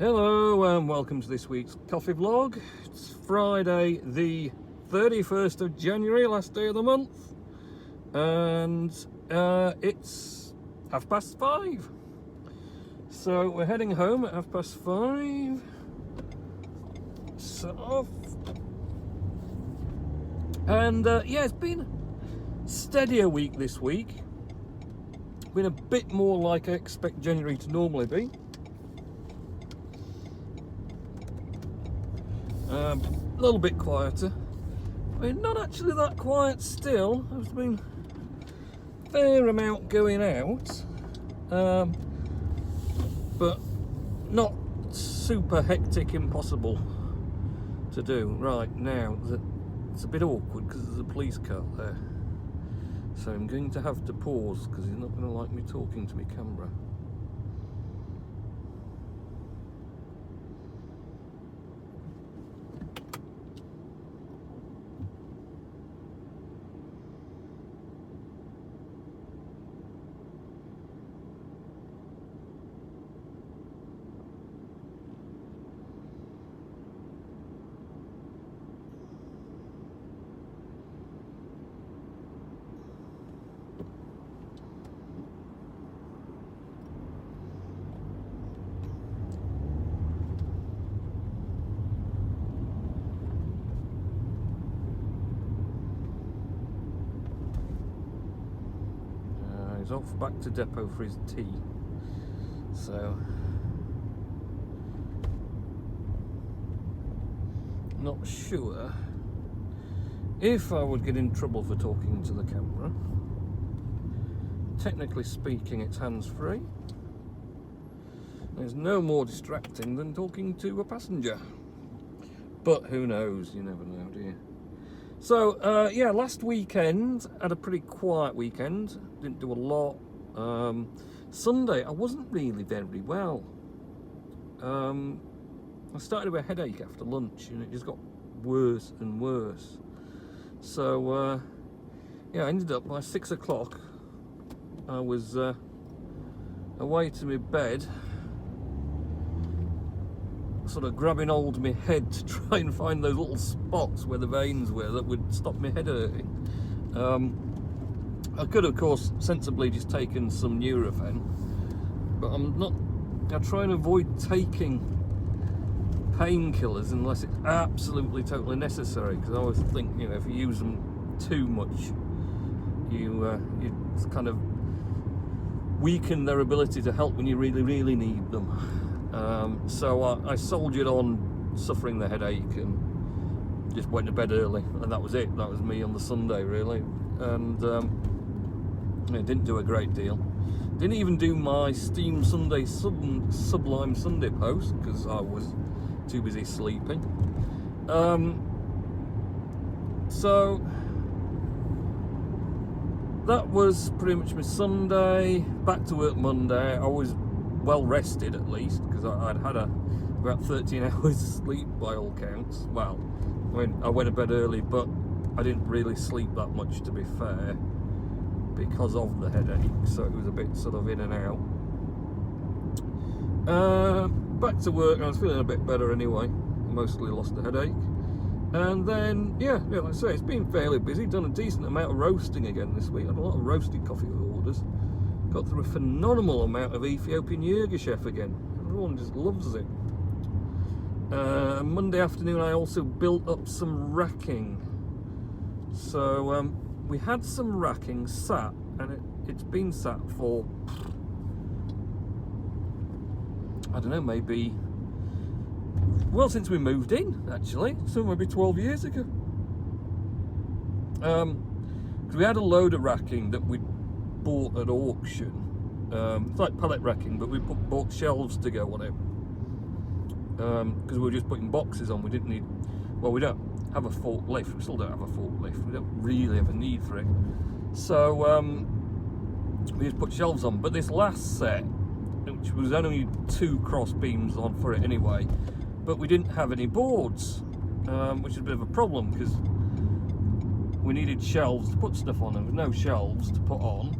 Hello and welcome to this week's coffee vlog. It's Friday the 31st of January, last day of the month, and it's 5:30. So we're heading home at 5:30. So, and yeah, it's been a steadier week this week. Been a bit more like I expect January to normally be. A little bit quieter. I mean, not actually that quiet still. There's been a fair amount going out, but not super hectic, impossible to do. Right now, it's a bit awkward because there's a police car there. So I'm going to have to pause because he's not going to like me talking to my camera. He's off back to depot for his tea. So, not sure if I would get in trouble for talking to the camera. Technically speaking, it's hands-free. There's no more distracting than talking to a passenger. But who knows? You never know, do you? So, yeah, last weekend, had a pretty quiet weekend. Didn't do a lot. Sunday, I wasn't really very well. I started with a headache after lunch, and it just got worse and worse. So, yeah, I ended up by 6 o'clock. I was away to my bed, sort of grabbing hold of my head to try and find those little spots where the veins were that would stop my head hurting. I could, of course, sensibly just taken some Nurofen, but I try and avoid taking painkillers unless it's absolutely totally necessary, because I always think, you know, if you use them too much, you kind of weaken their ability to help when you really need them. So I soldiered on, suffering the headache, and just went to bed early, and that was it. That was me on the Sunday, really. And it didn't do a great deal. Didn't even do my Steam Sunday Sublime Sunday post because I was too busy sleeping. So that was pretty much my Sunday. Back to work Monday. I was well rested, at least, because I'd had about 13 hours sleep by all counts. Well, I mean, I went to bed early, but I didn't really sleep that much, to be fair, because of the headache, so it was a bit sort of in and out. Back to work, I was feeling a bit better anyway. I mostly lost the headache. And then, yeah, like I say, it's been fairly busy. Done a decent amount of roasting again this week. Had a lot of roasted coffee orders. Got through a phenomenal amount of Ethiopian Yirgacheffe again. Everyone just loves it. Monday afternoon I also built up some racking. So we had some racking sat, and it's been sat for, I don't know, maybe, well, since we moved in, actually, so maybe 12 years ago. Because we had a load of racking that we bought at auction. It's like pallet racking, but we bought shelves to go on it. Because we were just putting boxes on. We didn't need, well, we don't have a forklift. We still don't have a forklift. We don't really have a need for it. So we just put shelves on. But this last set, which was only 2 cross beams on for it anyway, but we didn't have any boards, which is a bit of a problem because we needed shelves to put stuff on, and with no shelves to put on,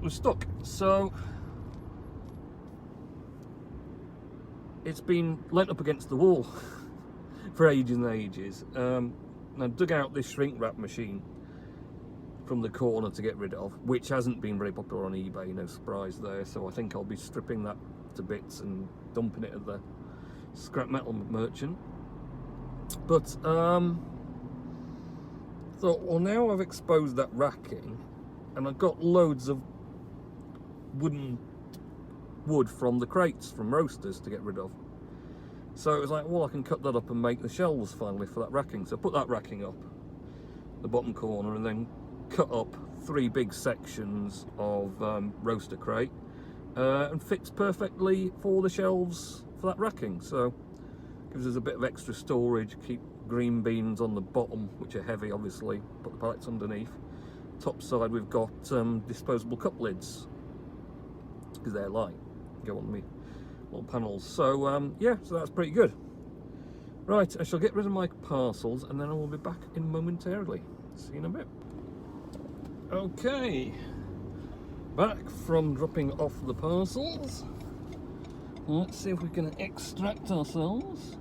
we're stuck. So it's been leant up against the wall for ages and ages. And I dug out this shrink wrap machine from the corner to get rid of, which hasn't been very popular on eBay, no surprise there. So I think I'll be stripping that to bits and dumping it at the scrap metal merchant. But thought, well, now I've exposed that racking and I've got loads of wood from the crates from roasters to get rid of. So it was like, well, I can cut that up and make the shelves finally for that racking. So I put that racking up the bottom corner and then cut up 3 big sections of roaster crate, and fits perfectly for the shelves for that racking. So gives us a bit of extra storage, keep green beans on the bottom, which are heavy obviously, put the pallets underneath. Top side we've got disposable cup lids, because they're light, go on me little panels. So yeah, so that's pretty good. Right, I shall get rid of my parcels and then I will be back in momentarily. See you in a bit. Okay, back from dropping off the parcels. Let's see if we can extract ourselves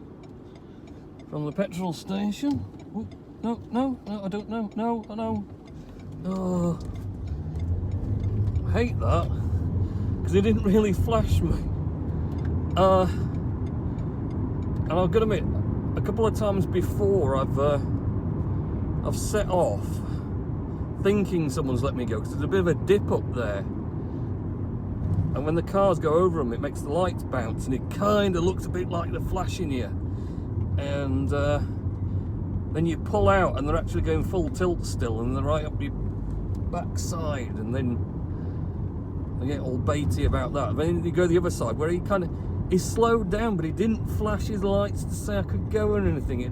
from the petrol station. Ooh, no, I don't know. No. Oh, I hate that, because it didn't really flash me. And I've got to admit, a couple of times before I've set off thinking someone's let me go, because there's a bit of a dip up there, and when the cars go over them it makes the lights bounce and it kind of looks a bit like they're flashing you, and then you pull out and they're actually going full tilt still and they're right up your backside, and then I get all baity about that. Then you go the other side where he slowed down but he didn't flash his lights to say I could go or anything,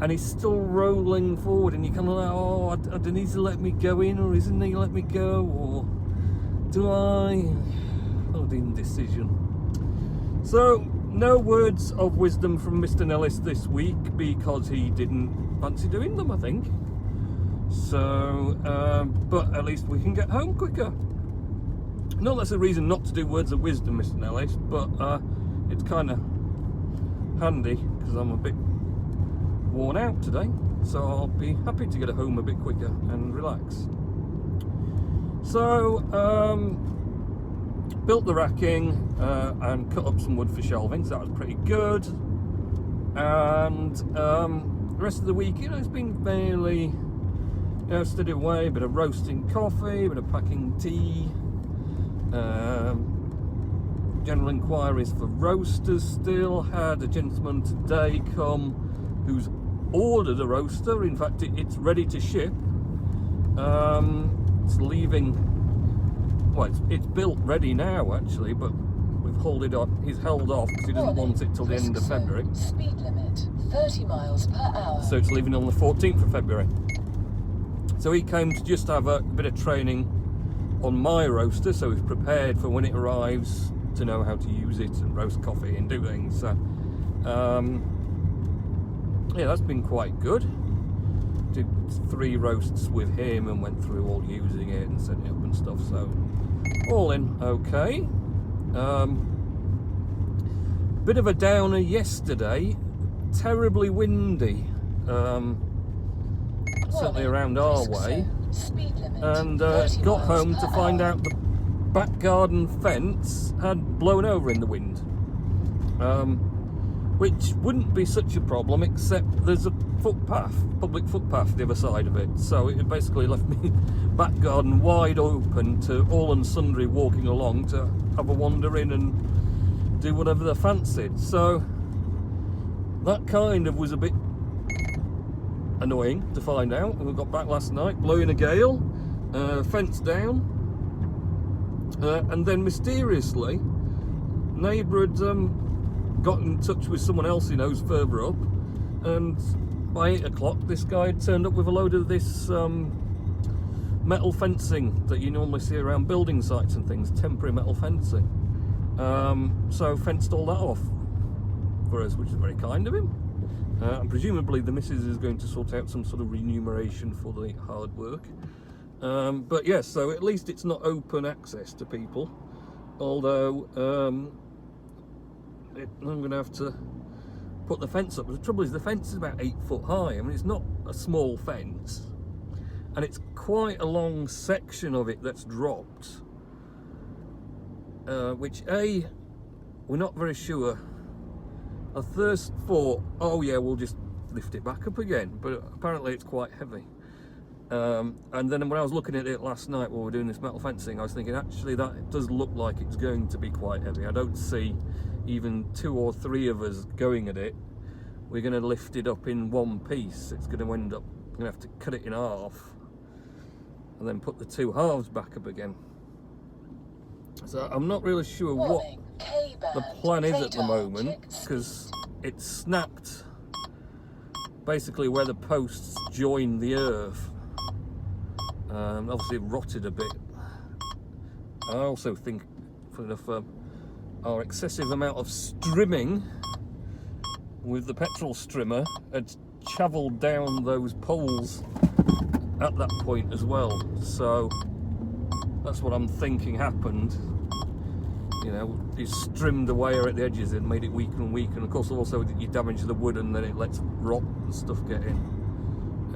and he's still rolling forward, and you kind of like, oh, I don't need to let me go in, or isn't he let me go, or do I? Bloody indecision. So no words of wisdom from Mr. Nellis this week, because he didn't fancy doing them, I think. So but at least we can get home quicker. Not that's a reason not to do words of wisdom, Mr. Nellis, but it's kind of handy because I'm a bit worn out today, so I'll be happy to get home a bit quicker and relax. So built the racking and cut up some wood for shelving, so that was pretty good. And the rest of the week, it's been fairly steady away. A bit of roasting coffee, a bit of packing tea, general inquiries for roasters still. Had a gentleman today come who's ordered a roaster. In fact, it's ready to ship. It's leaving, well, it's built ready now actually, but we've held it off. He's held off because he doesn't want it till the end of February. Speed limit 30 miles per hour. So it's leaving on the 14th of February. So he came to just have a bit of training on my roaster, so he's prepared for when it arrives to know how to use it and roast coffee and do things. So yeah, that's been quite good. Did 3 roasts with him and went through all using it and setting it up and stuff, so all in okay. Bit of a downer yesterday, terribly windy, certainly around our way, and got home to find out the back garden fence had blown over in the wind, which wouldn't be such a problem except there's a footpath, public footpath the other side of it, so it basically left me back garden wide open to all and sundry walking along to have a wander in and do whatever they fancied. So that kind of was a bit annoying to find out. We got back last night, blowing a gale, fence down, and then mysteriously neighbour had got in touch with someone else he knows further up, and by 8 o'clock this guy had turned up with a load of this metal fencing that you normally see around building sites and things, temporary metal fencing. So fenced all that off for us, which is very kind of him. And presumably the missus is going to sort out some sort of remuneration for the hard work. But yes, so at least it's not open access to people, although I'm going to have to put the fence up. But the trouble is, the fence is about 8 foot high. I mean, it's not a small fence, and it's quite a long section of it that's dropped, which we're not very sure. I first thought, oh yeah, we'll just lift it back up again, but apparently it's quite heavy. And then when I was looking at it last night while we were doing this metal fencing, I was thinking, actually, that does look like it's going to be quite heavy. I don't see even 2 or 3 of us going at it. We're going to lift it up in one piece. It's going to end up, we're going to have to cut it in half and then put the 2 halves back up again. So I'm not really sure what the plan is at the moment, because it's snapped basically where the posts join the earth. Obviously it rotted a bit. I also think, funny enough, our excessive amount of strimming with the petrol strimmer had chavelled down those poles at that point as well. So that's what I'm thinking happened. You know, you strimmed away at the edges and made it weaker and weaker. And of course, also you damage the wood and then it lets rot and stuff get in.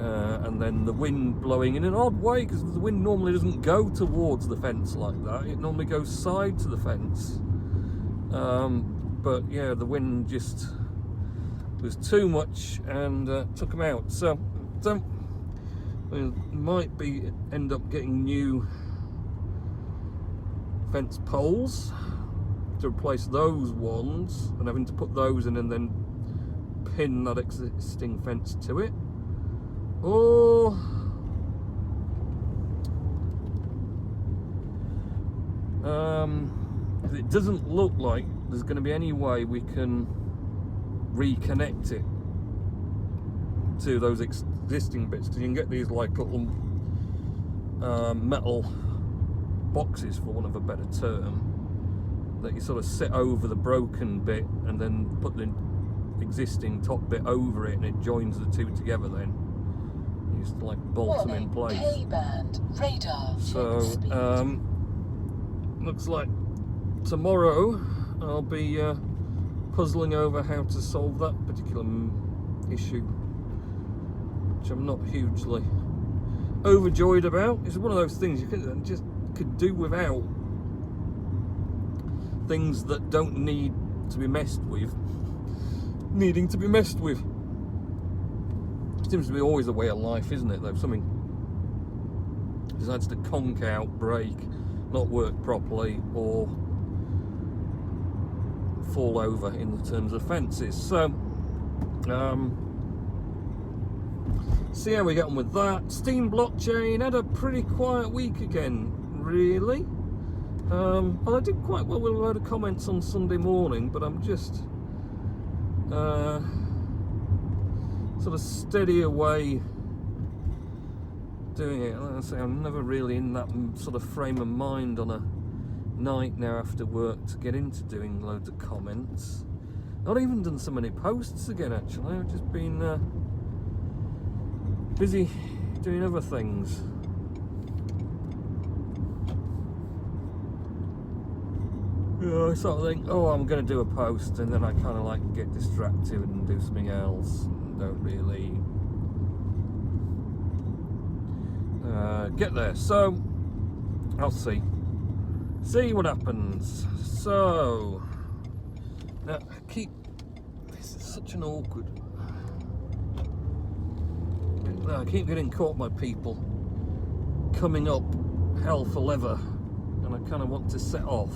And then the wind blowing in an odd way, because the wind normally doesn't go towards the fence like that. It normally goes side to the fence. But yeah, the wind just was too much and took them out. So we might end up getting new fence poles to replace those ones, and having to put those in and then pin that existing fence to it. Or it doesn't look like there's going to be any way we can reconnect it to those existing bits, because you can get these like little metal boxes, for want of a better term, that you sort of sit over the broken bit and then put the existing top bit over it, and it joins the two together. Then you just like bolt them in place. K-band radar. So looks like tomorrow I'll be puzzling over how to solve that particular issue, which I'm not hugely overjoyed about. It's one of those things you could do without things that don't need to be messed with needing to be messed with. It seems to be always the way of life, isn't it, though? Something decides to conk out, break, not work properly, or fall over in the terms of fences. So see how we get on with that. Steam blockchain had a pretty quiet week again, really. Well, I did quite well with a load of comments on Sunday morning, but I'm just sort of steady away doing it. Like I say, I'm never really in that sort of frame of mind on a night now after work to get into doing loads of comments. Not even done so many posts again, actually. I've just been busy doing other things. I sort of think, oh, I'm going to do a post, and then I kind of like get distracted and do something else, and don't really get there. So I'll see what happens. So now this is such an awkward. I keep getting caught by people coming up hell for leather, and I kind of want to set off.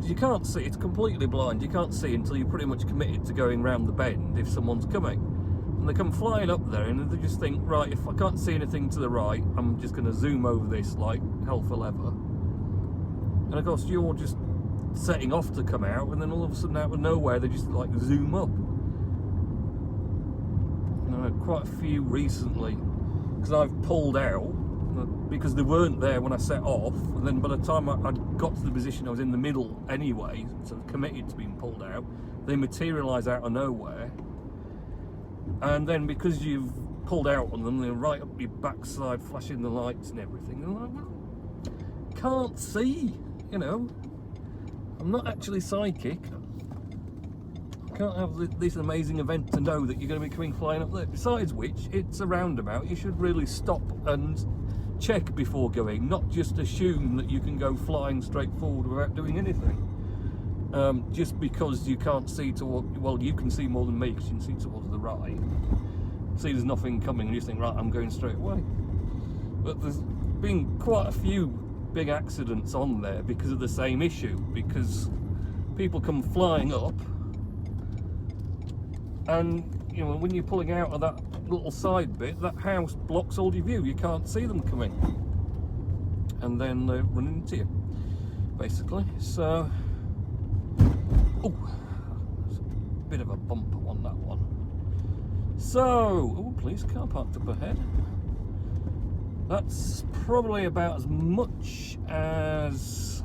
You can't see, it's completely blind. You can't see until you're pretty much committed to going round the bend if someone's coming. And they come flying up there and they just think, right, if I can't see anything to the right, I'm just going to zoom over this like hell for leather. And of course you're just setting off to come out, and then all of a sudden out of nowhere they just like zoom up. And I had quite a few recently, because I've pulled out because they weren't there when I set off, and then by the time I'd got to the position I was in the middle anyway, so committed to being pulled out, they materialise out of nowhere, and then because you've pulled out on them, they're right up your backside flashing the lights and everything, and I'm like, well, can't see, you know, I'm not actually psychic, You can't have this amazing event to know that you're going to be coming flying up there. Besides which, it's a roundabout. You should really stop and check before going, not just assume that you can go flying straight forward without doing anything. Just because you can't see toward, well, you can see more than me because you can see towards the right. See there's nothing coming and you think, right, I'm going straight away. But there's been quite a few big accidents on there because of the same issue, because people come flying up and, you know, when you're pulling out of that little side bit, that house blocks all your view. You can't see them coming, and then they run into you, basically. So, oh, there's a bit of a bumper on that one. So, oh, police car parked up ahead. That's probably about as much as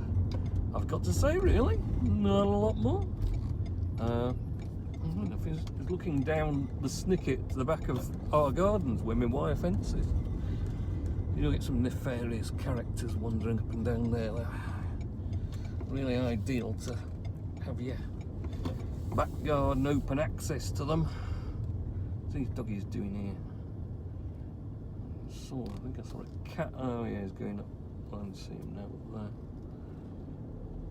I've got to say, really. Not a lot more. I don't know if he's looking down the snicket to the back of our gardens with my wire fences. You'll get some nefarious characters wandering up and down there. They're really ideal to have your back garden open access to them. What's these doggies doing here? I think I saw a cat. Oh yeah, he's going up. I can see him now up there.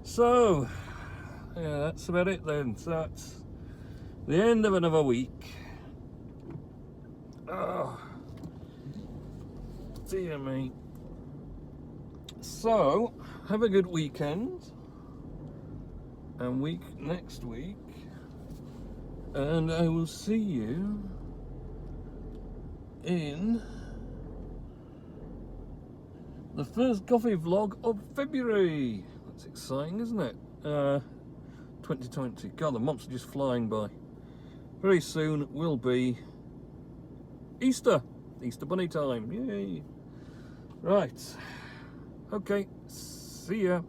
So, yeah, that's about it then. So that's the end of another week. Oh, dear me. So, have a good weekend. And next week. And I will see you in the first coffee vlog of February. That's exciting, isn't it? 2020. God, the months are just flying by. Very soon will be Easter. Easter bunny time. Yay. Right. Okay. See ya.